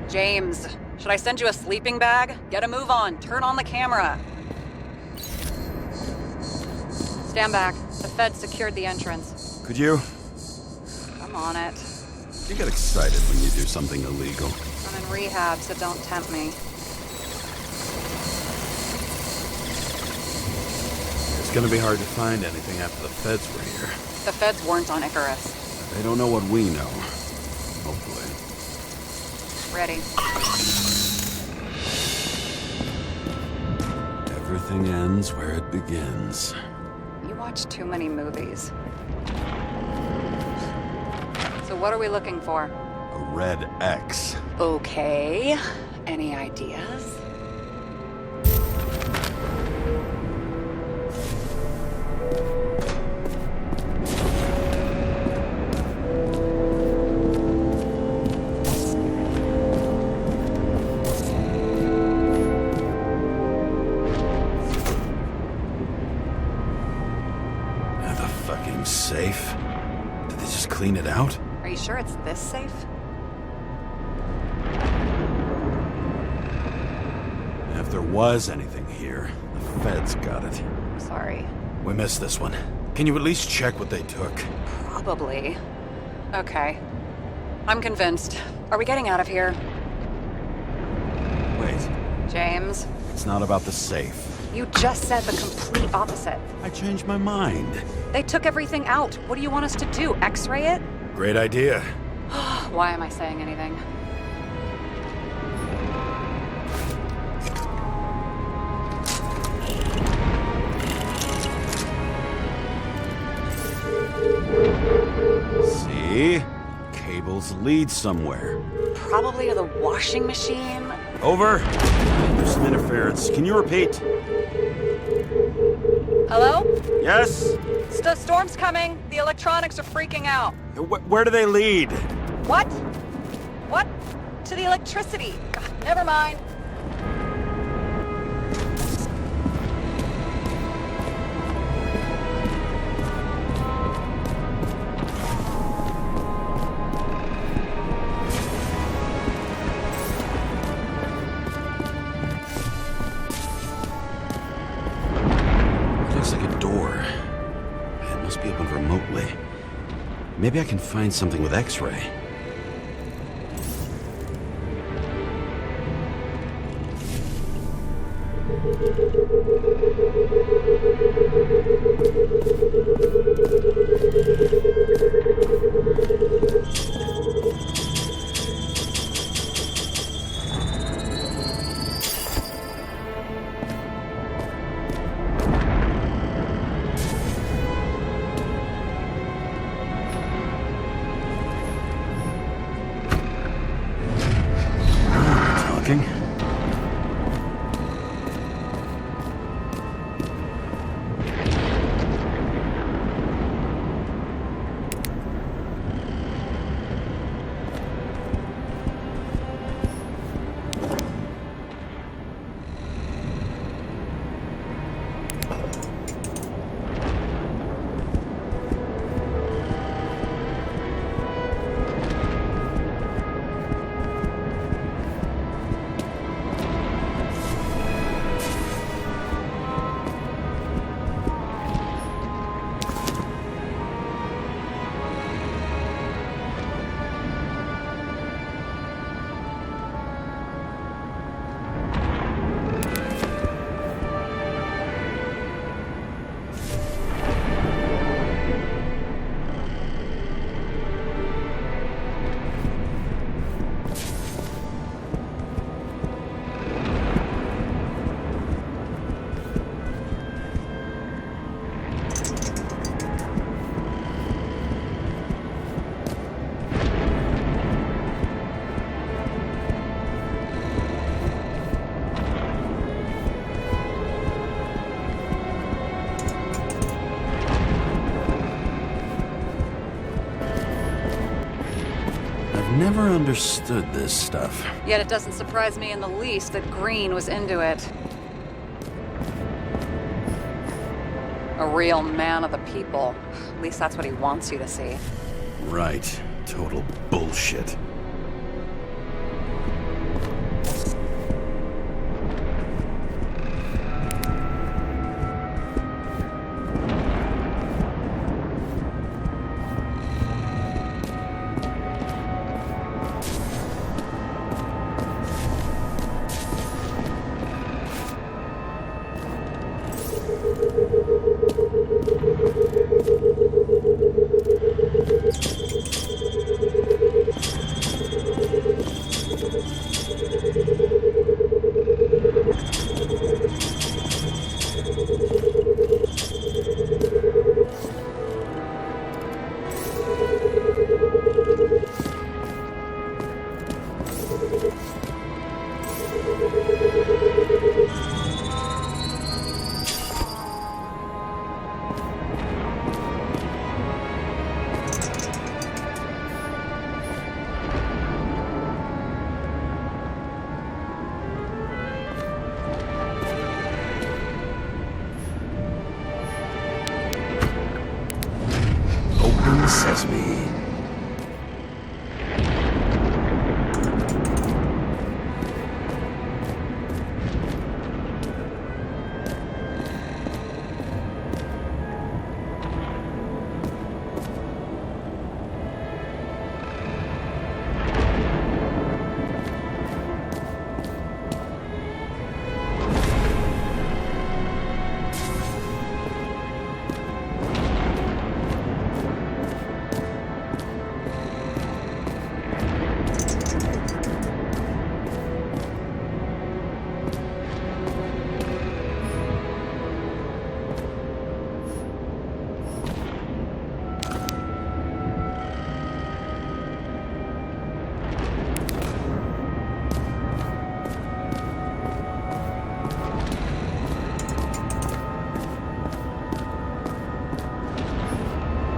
James, should I send you a sleeping bag? Get a move on. Turn on the camera. Stand back. The feds secured the entrance. Could you? I'm on it. You get excited when you do something illegal. I'm in rehab, so don't tempt me. It's gonna be hard to find anything after the feds were here. The feds weren't on Icarus. They don't know what we know. Hopefully. Ready. Everything ends where it begins. You watch too many movies. So what are we looking for? A red X. Okay. Any ideas? Safe? Did they just clean it out? Are you sure it's this safe? If there was anything here, the feds got it. Sorry. We missed this one. Can you at least check what they took? Probably. Okay. I'm convinced. Are we getting out of here? Wait. James? It's not about the safe. You just said the complete opposite. I changed my mind. They took everything out. What do you want us to do? X-ray it? Great idea. Why am I saying anything? See? Cables lead somewhere. Probably to the washing machine. Over. There's some interference. Can you repeat? Hello? Yes? Storm's coming. The electronics are freaking out. Where do they lead? What? What? To the electricity. Never mind. Maybe I can find something with X-ray. Never understood this stuff. Yet it doesn't surprise me in the least that Green was into it. A real man of the people. At least that's what he wants you to see. Right. Total bullshit. Open sesame.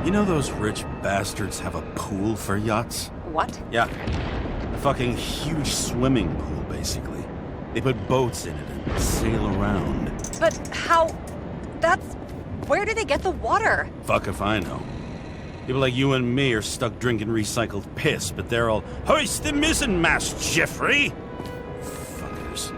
You know those rich bastards have a pool for yachts? What? Yeah. A fucking huge swimming pool, basically. They put boats in it and sail around. But how... That's... Where do they get the water? Fuck if I know. People like you and me are stuck drinking recycled piss, but they're all, hoist the mizzenmast, Jeffrey! Fuckers.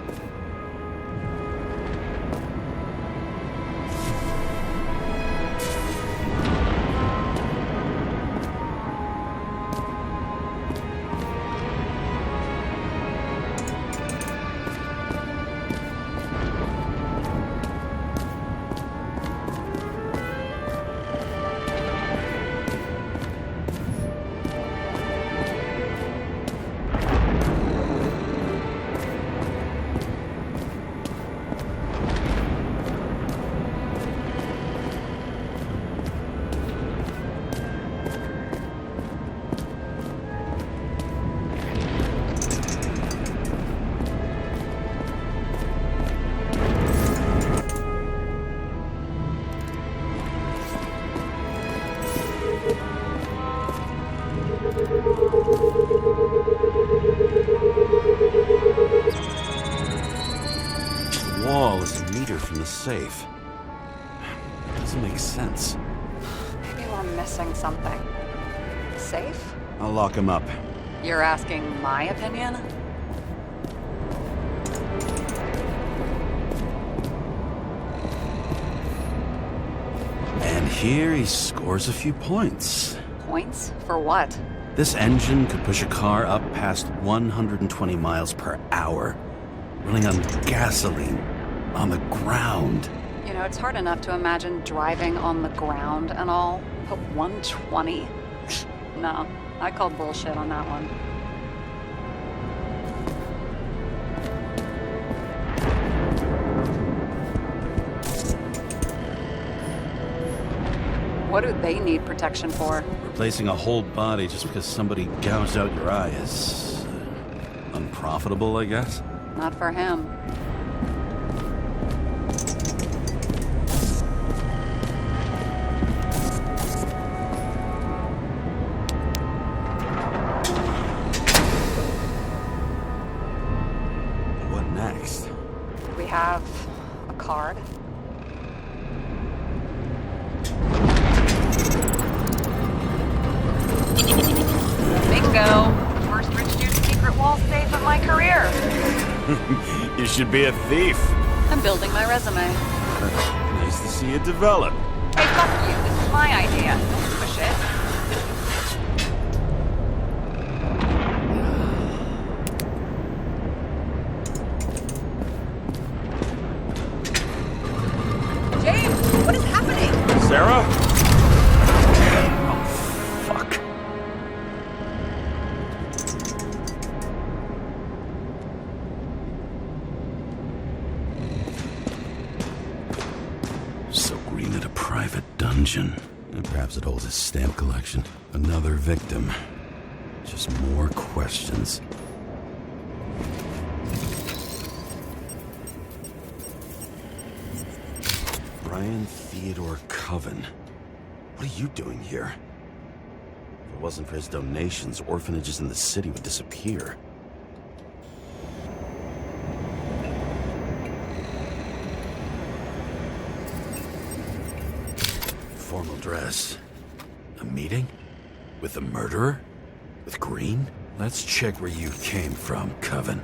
Wall is a meter from the safe. Doesn't make sense. Maybe we're missing something. Safe? I'll lock him up. You're asking my opinion? And here he scores a few points. Points? For what? This engine could push a car up past 120 miles per hour, running on gasoline, on the ground. You know, it's hard enough to imagine driving on the ground and all, but 120? No, I call bullshit on that one. What do they need protection for? Replacing a whole body just because somebody gouged out your eye is unprofitable, I guess. Not for him. What next? We have a card. Bingo! First rich dude's secret wall safe of my career. You should be a thief. I'm building my resume. Nice to see it develop. Hey, fuck you. This is my idea. Don't push it. James, what is happening? Sarah? Oh, fuck. So green at a private dungeon. And perhaps it holds his stamp collection. Another victim. Just more questions. Brian Theodore Coven. What are you doing here? If it wasn't for his donations, orphanages in the city would disappear. Formal dress. A meeting? With the murderer? With Green? Let's check where you came from, Coven.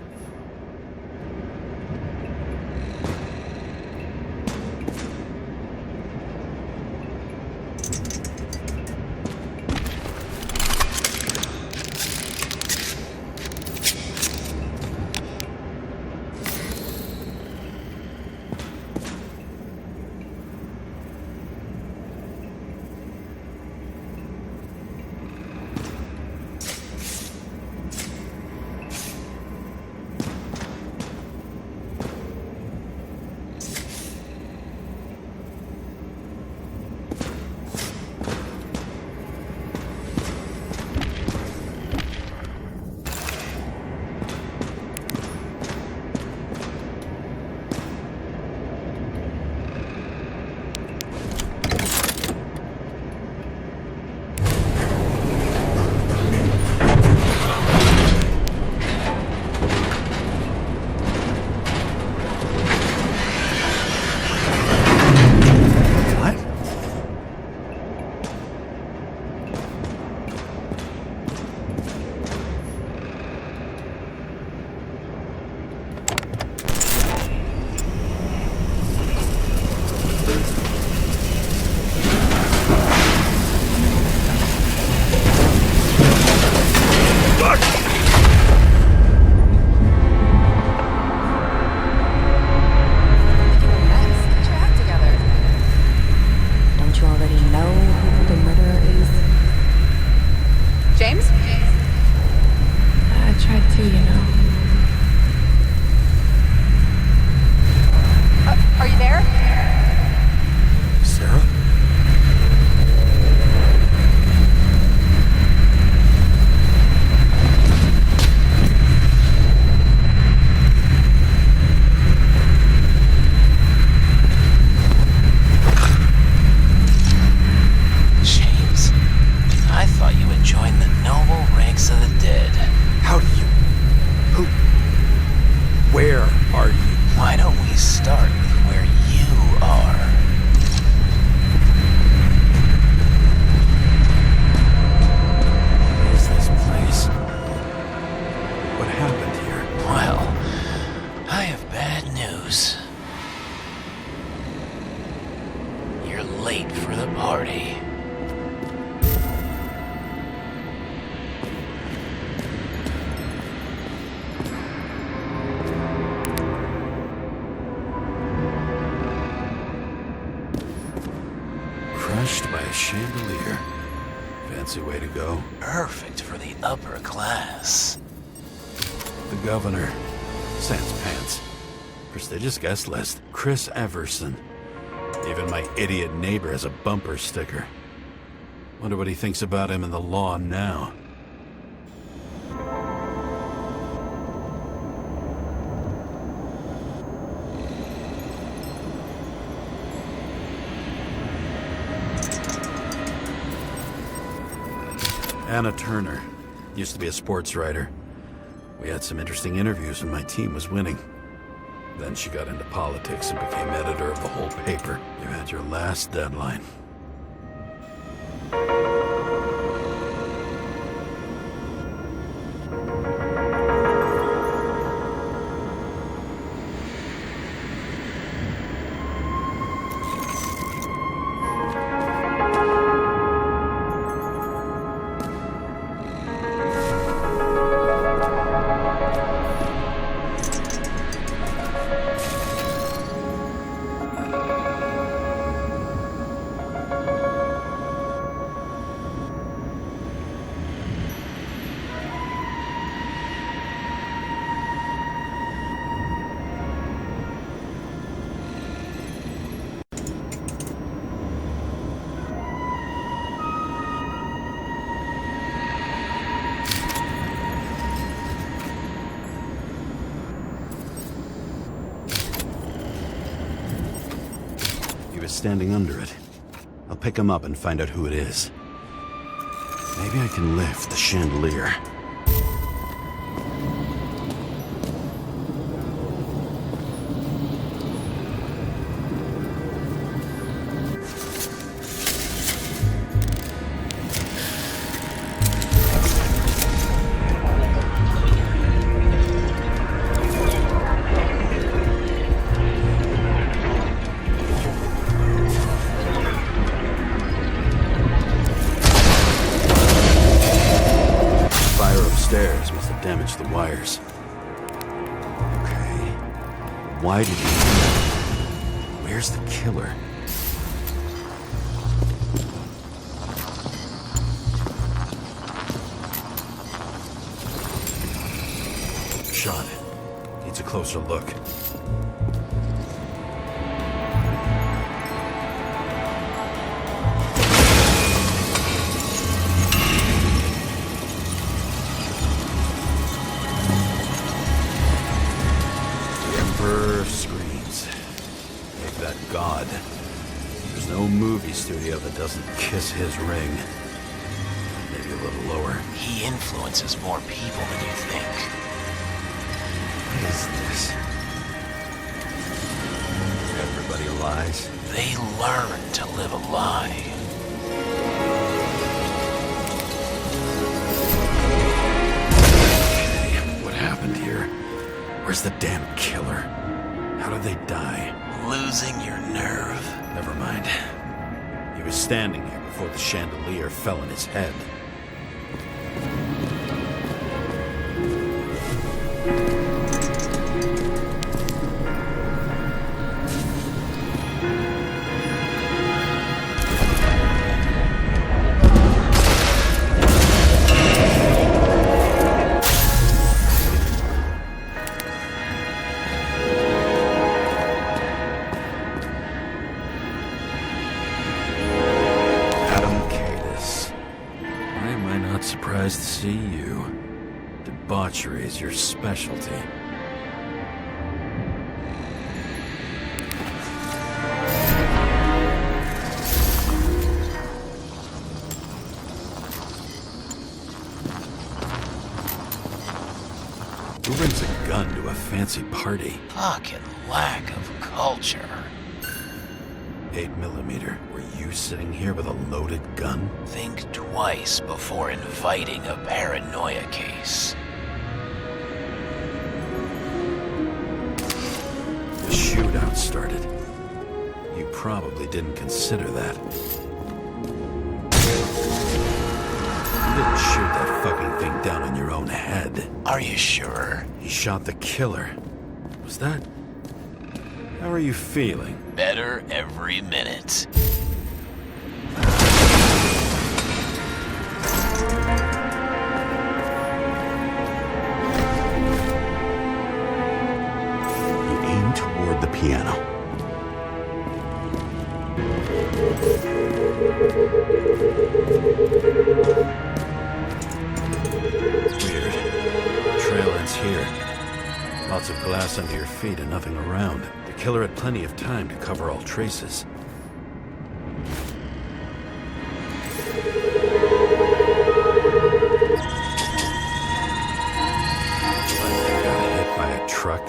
Crushed by a chandelier. Fancy way to go. Perfect for the upper class. The governor. Sans pants. Prestigious guest list. Chris Everson. Even my idiot neighbor has a bumper sticker. Wonder what he thinks about him in the law now. Anna Turner. Used to be a sports writer. We had some interesting interviews when my team was winning. Then she got into politics and became editor of the whole paper. You had your last deadline. Standing under it. I'll pick him up and find out who it is. Maybe I can lift the chandelier. damage the wires. Okay. Why did he do that? Where's the killer? Shot. Needs a closer look. Screens. Make that God. There's no movie studio that doesn't kiss his ring. Maybe a little lower. He influences more people than you think. What is this? Everybody lies? They learn to live a lie. Okay, what happened here? Where's the damn killer? How did they die? Losing your nerve. Never mind. He was standing here before the chandelier fell on his head. Surprised to see you. Debauchery is your specialty. Who brings a gun to a fancy party? Fucking lack of culture. 8mm. Were you sitting here with a loaded gun? Think twice before inviting a paranoia case. The shootout started. You probably didn't consider that. You didn't shoot that fucking thing down on your own head. Are you sure? He shot the killer. Was that... How are you feeling? Better every minute. He aimed toward the piano. Weird. Trail ends here. Lots of glass under your feet and nothing around. The killer had plenty of time to cover all traces. Like they got hit by a truck.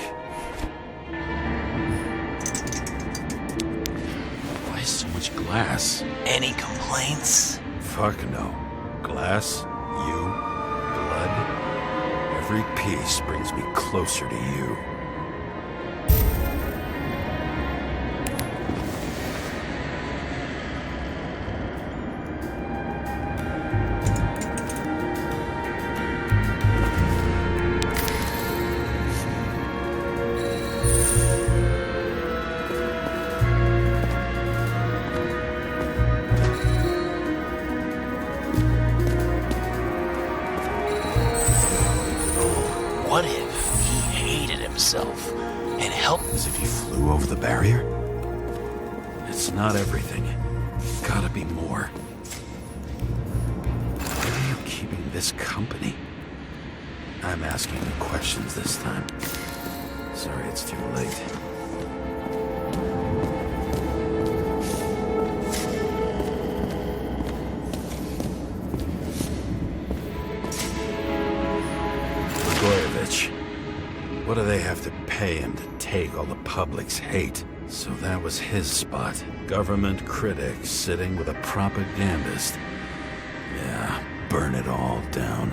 Why so much glass? Any complaints? Fuck no. Glass, you, blood. Every piece brings me closer to you. What if he hated himself and helped? As if he flew over the barrier? It's not everything. Gotta be more. Why are you keeping this company? I'm asking the questions this time. Sorry it's too late. What do they have to pay him to take all the public's hate? So that was his spot. Government critic sitting with a propagandist. Yeah, burn it all down.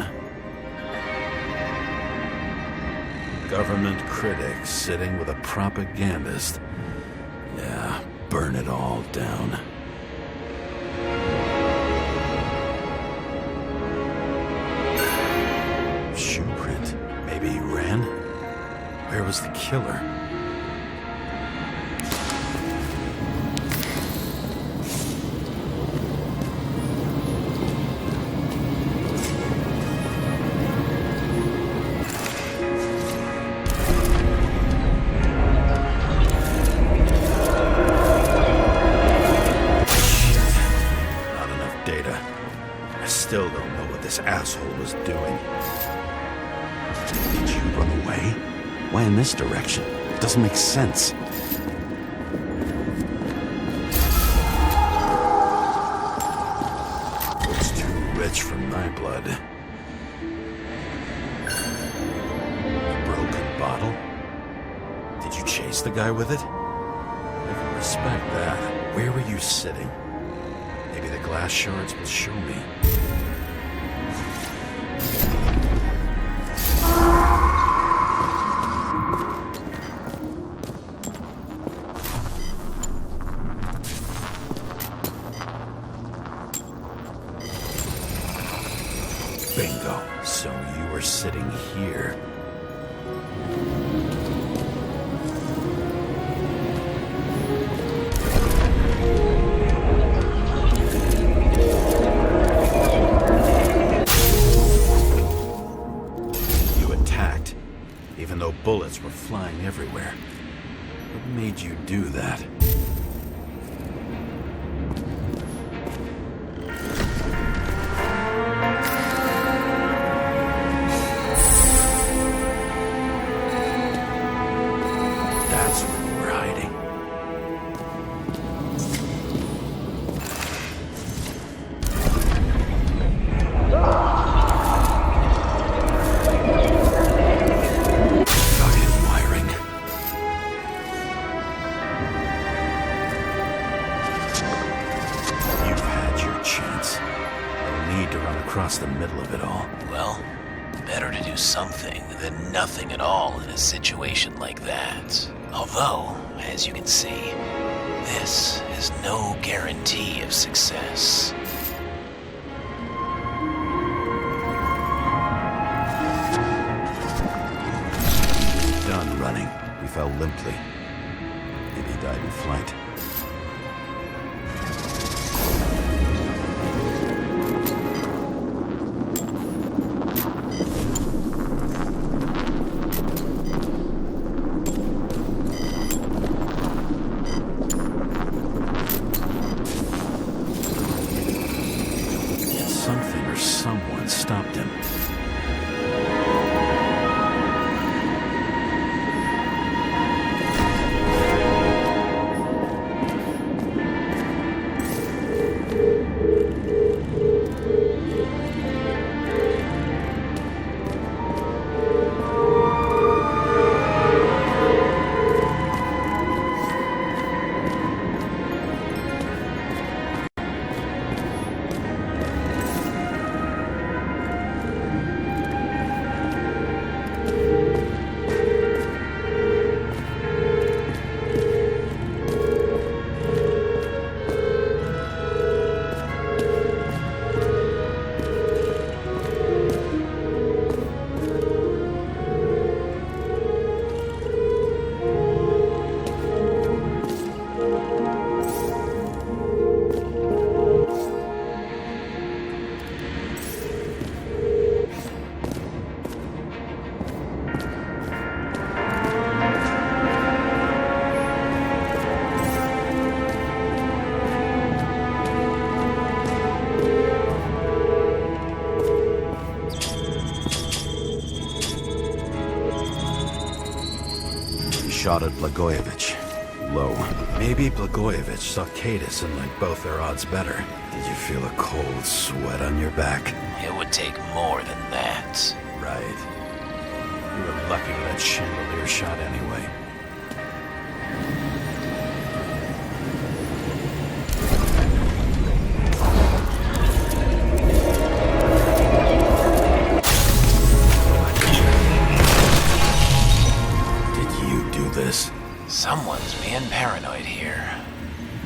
Government critic sitting with a propagandist. Yeah, burn it all down. Shoe print. was the killer. Still don't know what this asshole was doing. Did you run away? Why in this direction? It doesn't make sense. It's too rich for my blood. A broken bottle? Did you chase the guy with it? I can respect that. Where were you sitting? Maybe the glass shards will show me. Bingo. So you were sitting here. You attacked, even though bullets were flying everywhere. What made you do that? Across the middle of it all. Well, better to do something than nothing at all in a situation like that. Although, as you can see, this is no guarantee of success. Done running. He fell limply. Maybe he died in flight. Someone stopped him. Shot at Blagojevich. Low. Maybe Blagojevich saw Cadis and liked both their odds better. Did you feel a cold sweat on your back? It would take more than that. Right. You were lucky with that chandelier shot anyway. Someone's being paranoid here.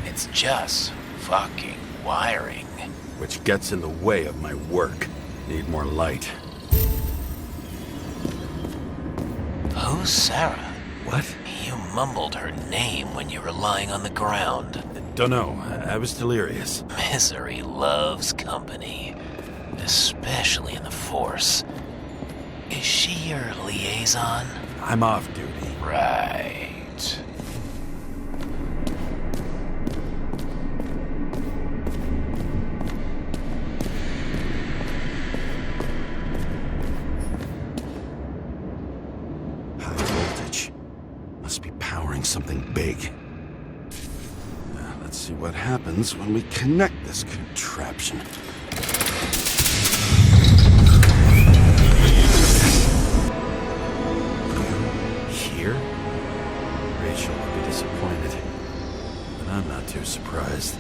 It's just fucking wiring. Which gets in the way of my work. Need more light. Who's Sarah? What? You mumbled her name when you were lying on the ground. Don't know. I was delirious. Misery loves company, especially in the Force. Is she your liaison? I'm off duty. Right. High voltage. Must be powering something big. Let's see what happens when we connect this contraption. Here? Rachel will be disappointed, but I'm not too surprised.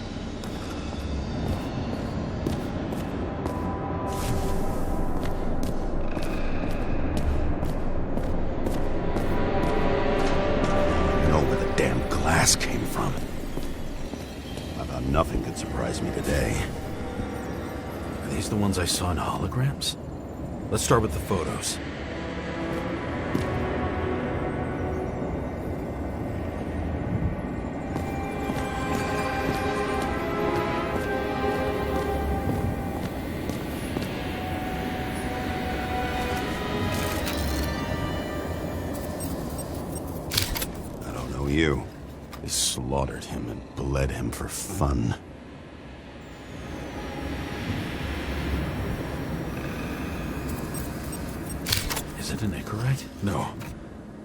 I know where the damn glass came from. I thought nothing could surprise me today. Are these the ones I saw in holograms? Let's start with the photos. You. They slaughtered him and bled him for fun. Is it an Icarite? No.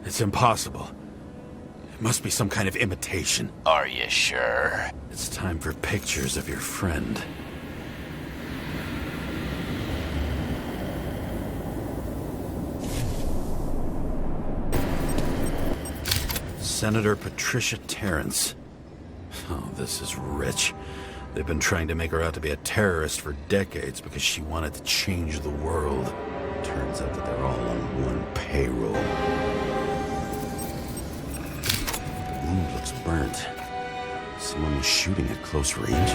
It's impossible. It must be some kind of imitation. Are you sure? It's time for pictures of your friend. Senator Patricia Terrence. Oh, this is rich. They've been trying to make her out to be a terrorist for decades because she wanted to change the world. Turns out that they're all on one payroll. The wound looks burnt. Someone was shooting at close range.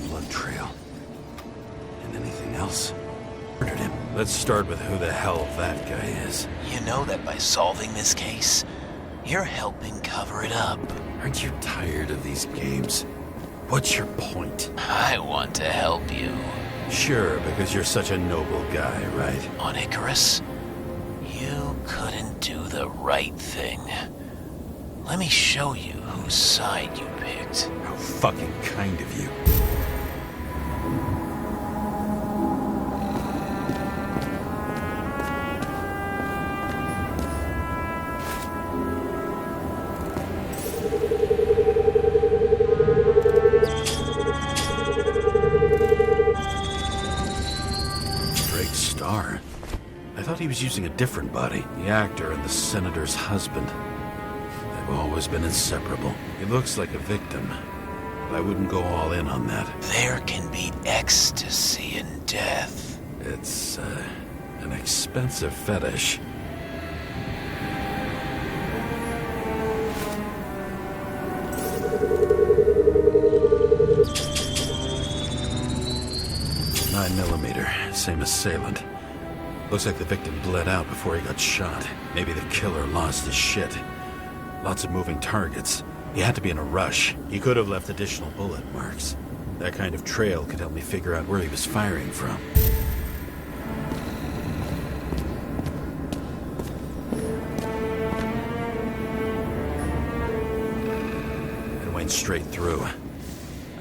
Blood trail. And anything else? Murdered him. Let's start with who the hell that guy is. You know that by solving this case, you're helping cover it up. Aren't you tired of these games? What's your point? I want to help you. Sure, because you're such a noble guy, right? On Icarus, you couldn't do the right thing. Let me show you whose side you picked. How fucking kind of you. He was using a different body. The actor and the senator's husband. They've always been inseparable. He looks like a victim, but I wouldn't go all in on that. There can be ecstasy in death. It's, an expensive fetish. .9mm, same assailant. Looks like the victim bled out before he got shot. Maybe the killer lost his shit. Lots of moving targets. He had to be in a rush. He could have left additional bullet marks. That kind of trail could help me figure out where he was firing from. It went straight through.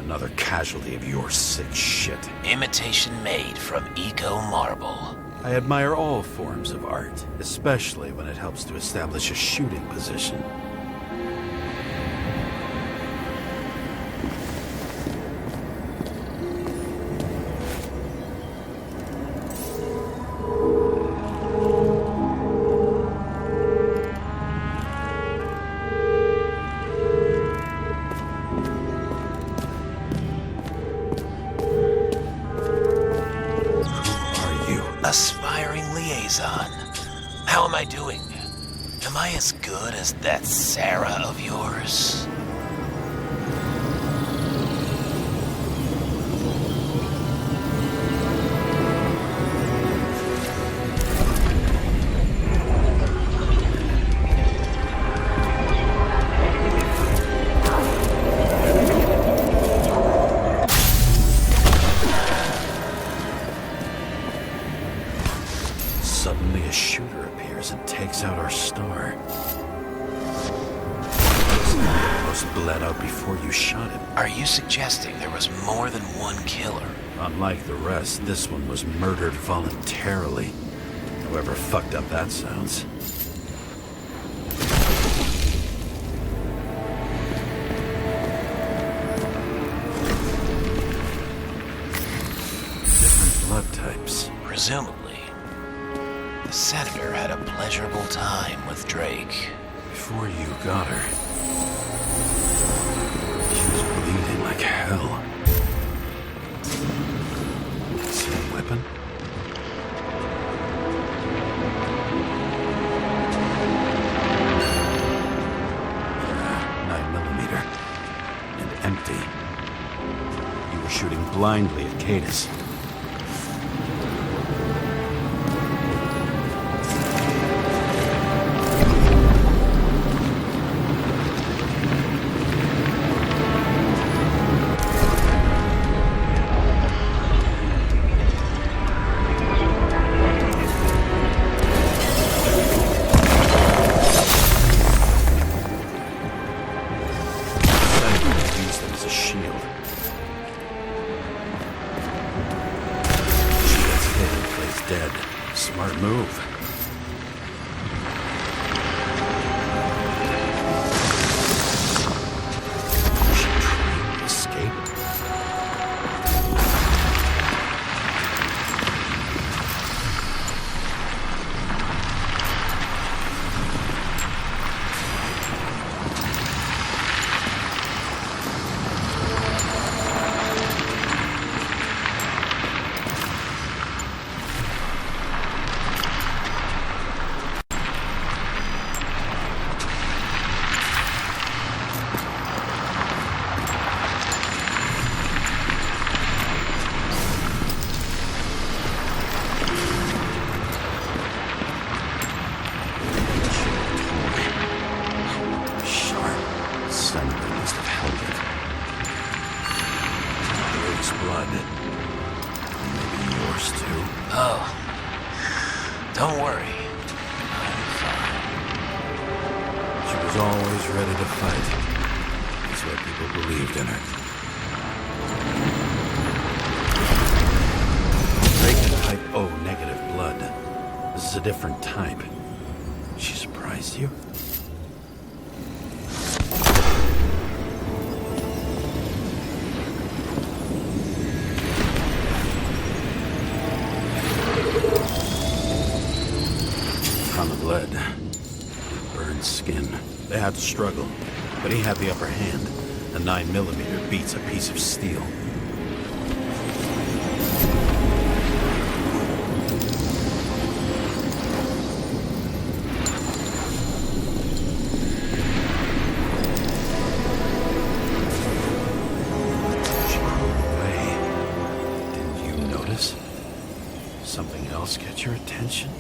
Another casualty of your sick shit. Imitation made from eco marble. I admire all forms of art, especially when it helps to establish a shooting position. Aspiring liaison. How am I doing? Am I as good as that Sarah of yours? out before you shot him. Are you suggesting there was more than one killer? Unlike the rest, this one was murdered voluntarily. However fucked up that sounds. Different blood types. Presumably, the senator had a pleasurable time with Drake. Before you got her, she was bleeding like hell. Same weapon? Yeah, 9mm. And empty. You were shooting blindly at Cadus. Don't worry. She was always ready to fight. That's why people believed in her. Drake had type O negative blood. This is a different type. She surprised you? On the blood. Burned skin. They had to struggle, but he had the upper hand. A 9mm beats a piece of steel. She crawled away. Didn't you notice? Something else get your attention?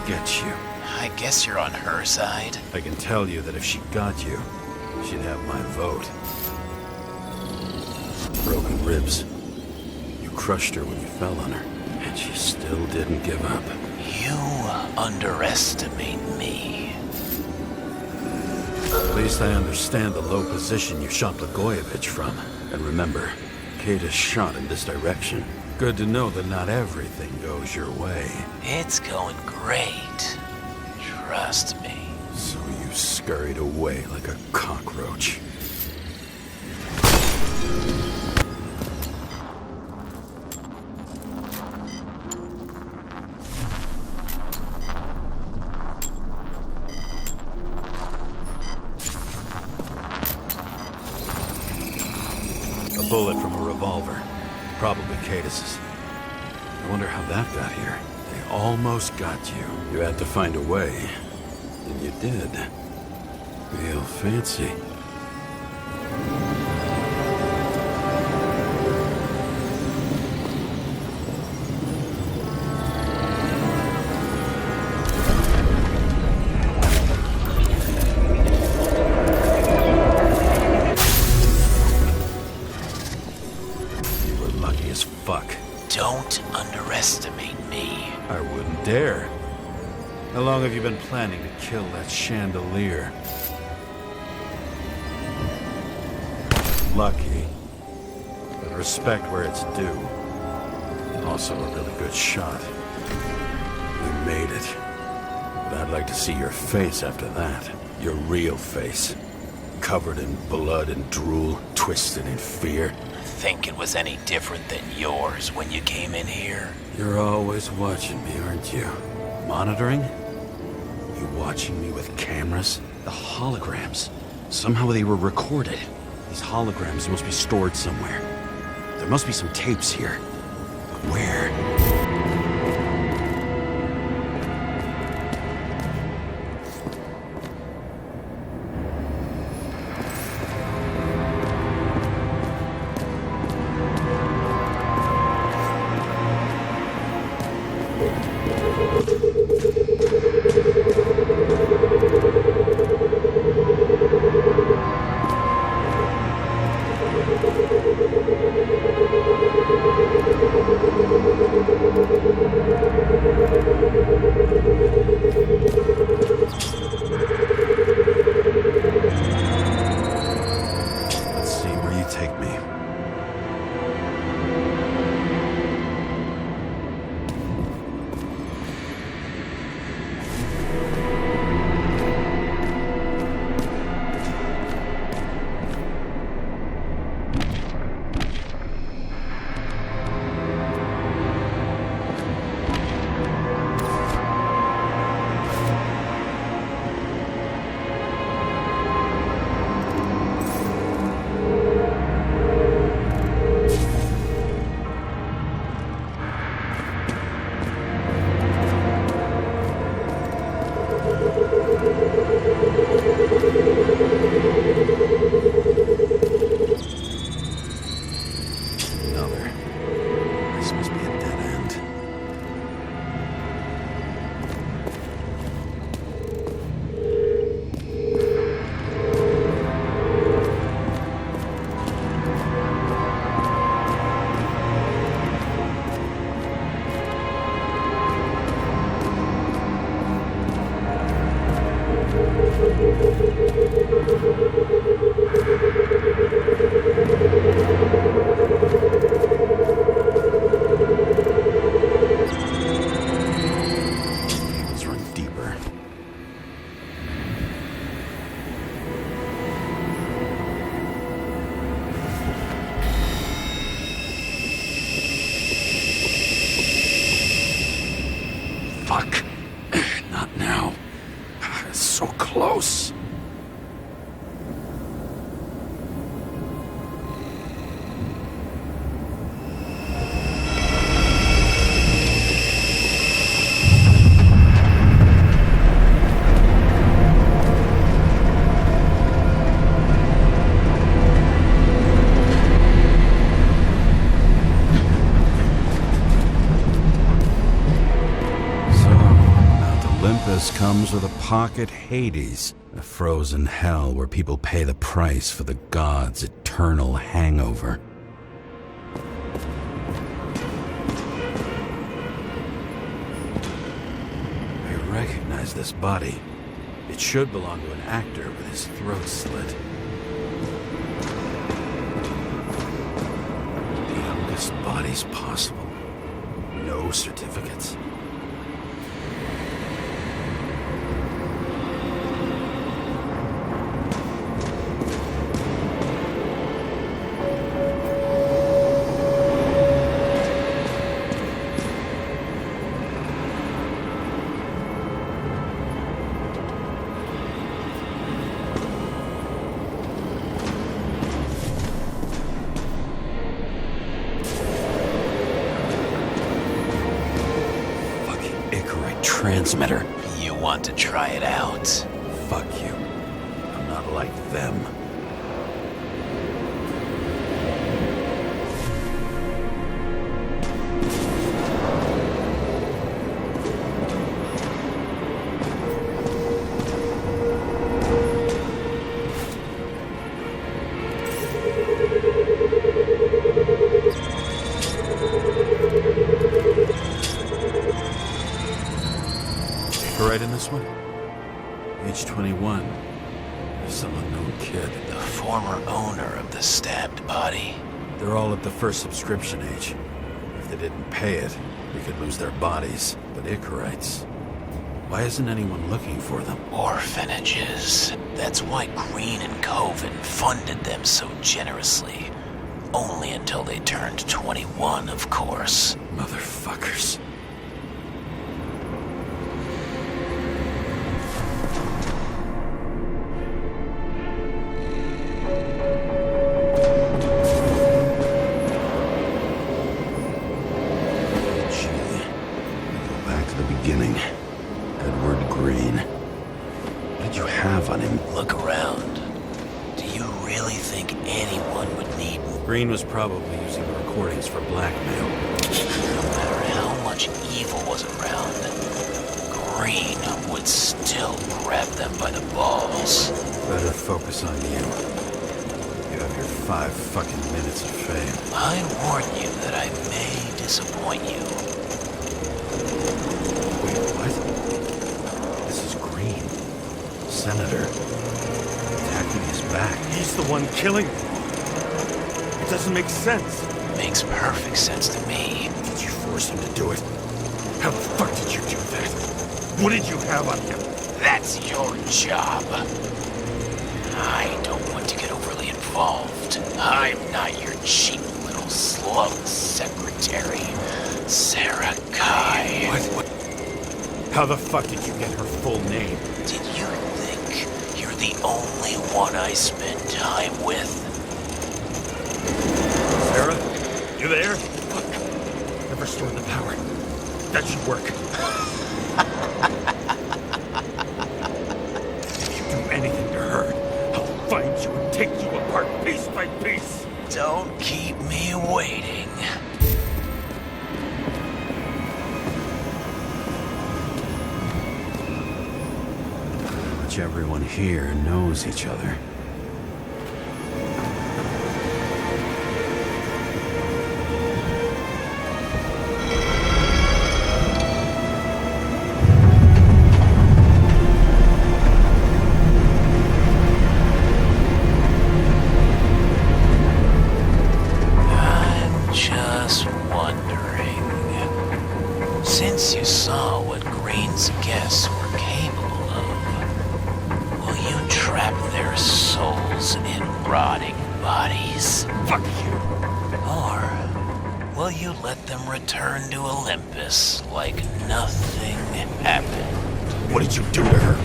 Get you. I guess you're on her side. I can tell you that if she got you, she'd have my vote. Broken ribs. You crushed her when you fell on her, and she still didn't give up. You underestimate me. At least I understand the low position you shot Blagojevich from. And remember, Cadus shot in this direction. Good to know that not everything goes your way. It's going great. Trust me. So you scurried away like a cockroach. A bullet from a revolver. Probably Cadus's. I wonder how that got here. They almost got you. You had to find a way. And you did. Real fancy. dare. How long have you been planning to kill that chandelier? Lucky. But respect where it's due. Also a really good shot. You made it. But I'd like to see your face after that. Your real face. Covered in blood and drool, twisted in fear. Think it was any different than yours when you came in here? You're always watching me, aren't you? Monitoring? You watching me with cameras? The holograms. Somehow they were recorded. These holograms must be stored somewhere. There must be some tapes here. But where? Fuck. Not now. It's so close. Comes with a pocket Hades, a frozen hell where people pay the price for the gods' eternal hangover. I recognize this body. It should belong to an actor with his throat slit. The youngest bodies possible. No certificates. Transmitter. You want to try it out? Fuck you. I'm not like them. right in this one? Age 21. Some unknown kid. The former owner of the stabbed body. They're all at the first subscription age. If they didn't pay it, they could lose their bodies. But Icarites, why isn't anyone looking for them? Orphanages. That's why Green and Coven funded them so generously. Only until they turned 21, of course. Motherfuckers. Look around. Do you really think anyone would need... Green was probably using the recordings for blackmail. No matter how much evil was around, Green would still grab them by the balls. Better focus on you. You have your 5 fucking minutes of fame. I warn you that I may disappoint you. Wait, what? This is Green. Senator. Attacking his back. He's the one killing me. It doesn't make sense. Makes perfect sense to me. Did you force him to do it? How the fuck did you do that? What did you have on him? That's your job. I don't want to get overly involved. I'm not your cheap little slug secretary, Sarah Kai. What? How the fuck did you get her full name? Did you think you're the only one I spend time with? Sarah? You there? Fuck. Never restored the power. That should work. If you do anything to her, I'll find you and take you apart piece by piece. Don't keep me waiting. Everyone here knows each other. I'm just wondering, since you saw what Green's guests were capable of, will you trap their souls in rotting bodies? Fuck you. Or will you let them return to Olympus like nothing happened? What did you do to her?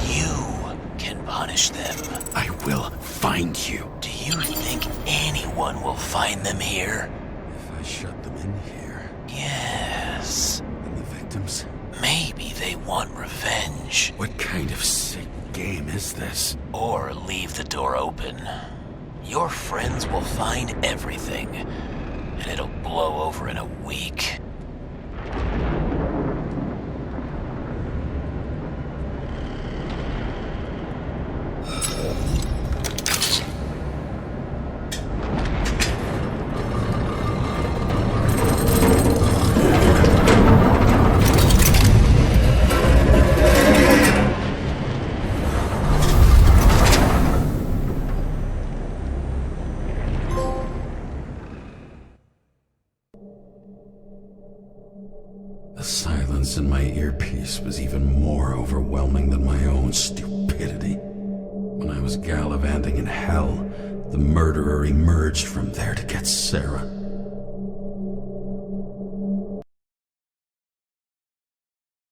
You can punish them. I will find you. Do you think anyone will find them here? If I shut them in here, Yes. and the victims? Maybe they want revenge. What kind of sick game is this? Or leave the door open. Your friends will find everything, and it'll blow over in a week. The silence in my earpiece was even more overwhelming than my own stupidity. When I was gallivanting in hell, the murderer emerged from there to get Sarah.